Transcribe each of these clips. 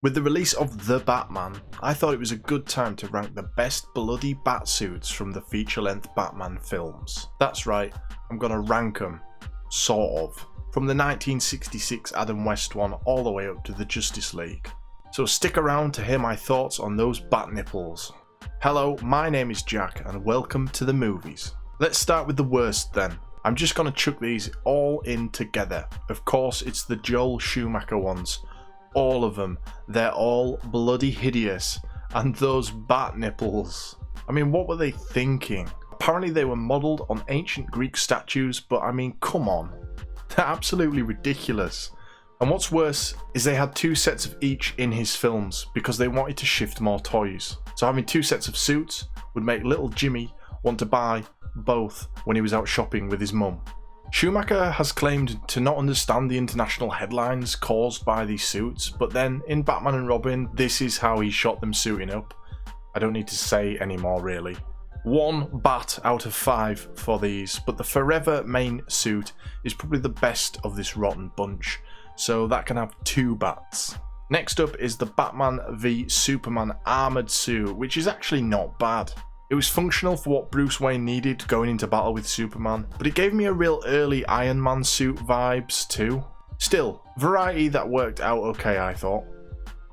With the release of The Batman, I thought it was a good time to rank the best bloody Batsuits from the feature-length Batman films. That's right, I'm gonna rank them, sort of, from the 1966 Adam West one all the way up to the Justice League. So stick around to hear my thoughts on those bat nipples. Hello, my name is Jack and welcome to the movies. Let's start with the worst then. I'm just gonna chuck these all in together. Of course, it's the Joel Schumacher ones. All of them. They're all bloody hideous. And those bat nipples. I mean, what were they thinking? Apparently they were modelled on ancient Greek statues, but I mean, come on. They're absolutely ridiculous. And what's worse is they had two sets of each in his films because they wanted to shift more toys. So having two sets of suits would make little Jimmy want to buy both when he was out shopping with his mum. Schumacher has claimed to not understand the international headlines caused by these suits, but then in Batman and Robin, this is how he shot them suiting up. I don't need to say any more really. 1 bat out of 5 for these, but the Forever main suit is probably the best of this rotten bunch, so that can have 2 bats. Next up is the Batman v Superman armoured suit, which is actually not bad. It was functional for what Bruce Wayne needed going into battle with Superman, but it gave me a real early Iron Man suit vibes too. Still, variety that worked out okay, I thought.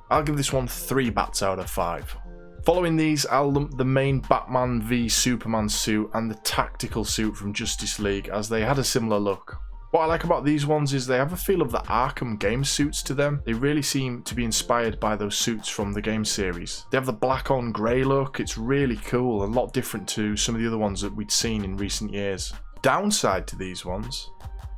I'll give this one 3 bats out of 5. Following these, I'll lump the main Batman v Superman suit and the tactical suit from Justice League, as they had a similar look. What I like about these ones is they have a feel of the Arkham game suits to them. They really seem to be inspired by those suits from the game series. They have the black on grey look. It's really cool, a lot different to some of the other ones that we'd seen in recent years. Downside to these ones?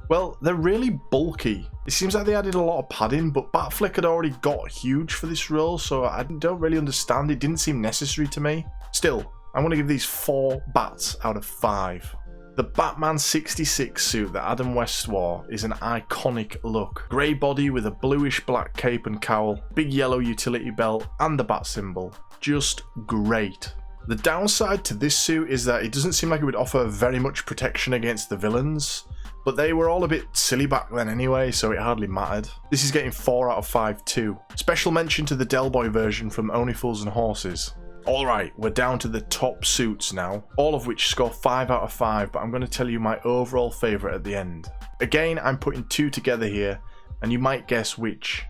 Well, they're really bulky. It seems like they added a lot of padding, but Batfleck had already got huge for this role, so I don't really understand. It didn't seem necessary to me. Still, I'm going to give these 4 bats out of 5. The Batman 66 suit that Adam West wore is an iconic look. Grey body with a bluish black cape and cowl, big yellow utility belt and the bat symbol. Just great. The downside to this suit is that it doesn't seem like it would offer very much protection against the villains, but they were all a bit silly back then anyway, so it hardly mattered. This is getting 4 out of 5 too. Special mention to the Del Boy version from Only Fools and Horses. Alright, we're down to the top suits now, all of which score 5 out of 5, but I'm going to tell you my overall favourite at the end. Again, I'm putting 2 together here, and you might guess which.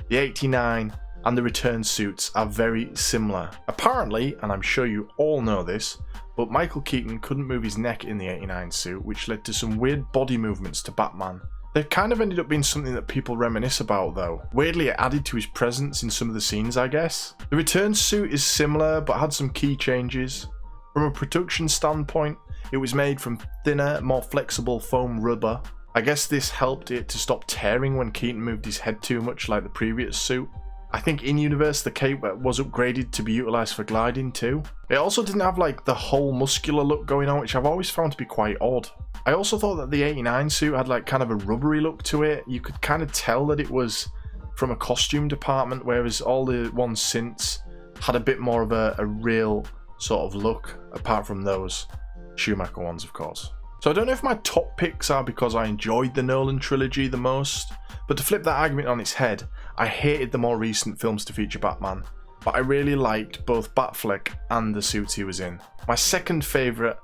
The 89 and the return suits are very similar. Apparently, and I'm sure you all know this, but Michael Keaton couldn't move his neck in the 89 suit, which led to some weird body movements to Batman. They kind of ended up being something that people reminisce about though. Weirdly, it added to his presence in some of the scenes, I guess. The return suit is similar, but had some key changes. From a production standpoint, it was made from thinner, more flexible foam rubber. I guess this helped it to stop tearing when Keaton moved his head too much like the previous suit. I think in-universe the cape was upgraded to be utilised for gliding too. It also didn't have like the whole muscular look going on, which I've always found to be quite odd. I also thought that the 89 suit had like kind of a rubbery look to it. You could kind of tell that it was from a costume department, whereas all the ones since had a bit more of a real sort of look, apart from those Schumacher ones, of course. So I don't know if my top picks are because I enjoyed the Nolan trilogy the most, but to flip that argument on its head, I hated the more recent films to feature Batman, but I really liked both Batfleck and the suits he was in. My second favourite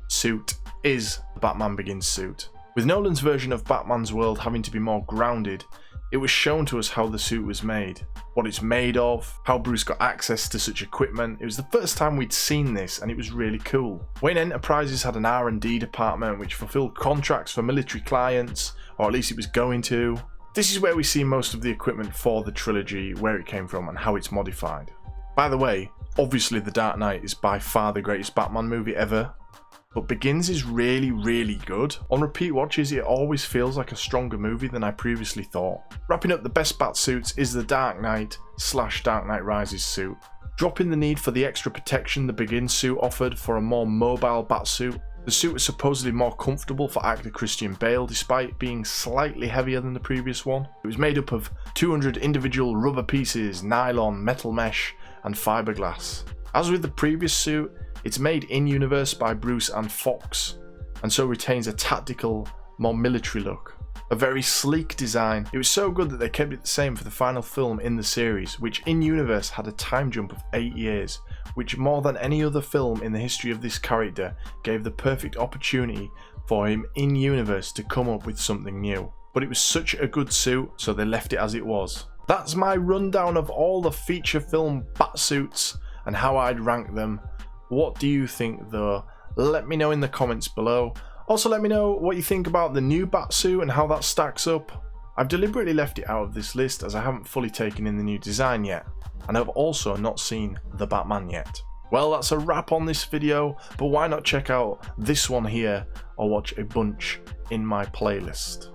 suit is the Batman Begins suit. With Nolan's version of Batman's world having to be more grounded, it was shown to us how the suit was made, what it's made of, how Bruce got access to such equipment. It was the first time we'd seen this and it was really cool. Wayne Enterprises had an R&D department which fulfilled contracts for military clients, or at least it was going to. This is where we see most of the equipment for the trilogy, where it came from and how it's modified. By the way, obviously The Dark Knight is by far the greatest Batman movie ever, but Begins is really, really good. On repeat watches, it always feels like a stronger movie than I previously thought. Wrapping up the best Batsuits is the Dark Knight / Dark Knight Rises suit. Dropping the need for the extra protection the Begins suit offered for a more mobile Batsuit. The suit was supposedly more comfortable for actor Christian Bale despite being slightly heavier than the previous one. It was made up of 200 individual rubber pieces, nylon, metal mesh and fiberglass. As with the previous suit, it's made in-universe by Bruce and Fox, and so retains a tactical, more military look. A very sleek design. It was so good that they kept it the same for the final film in the series, which in universe had a time jump of 8 years, which more than any other film in the history of this character gave the perfect opportunity for him in universe to come up with something new. But it was such a good suit, so they left it as it was. That's my rundown of all the feature film Batsuits and how I'd rank them. What do you think though? Let me know in the comments below. Also let me know what you think about the new Batsuit and how that stacks up. I've deliberately left it out of this list as I haven't fully taken in the new design yet, and I've also not seen the Batman yet. Well, that's a wrap on this video, but why not check out this one here or watch a bunch in my playlist.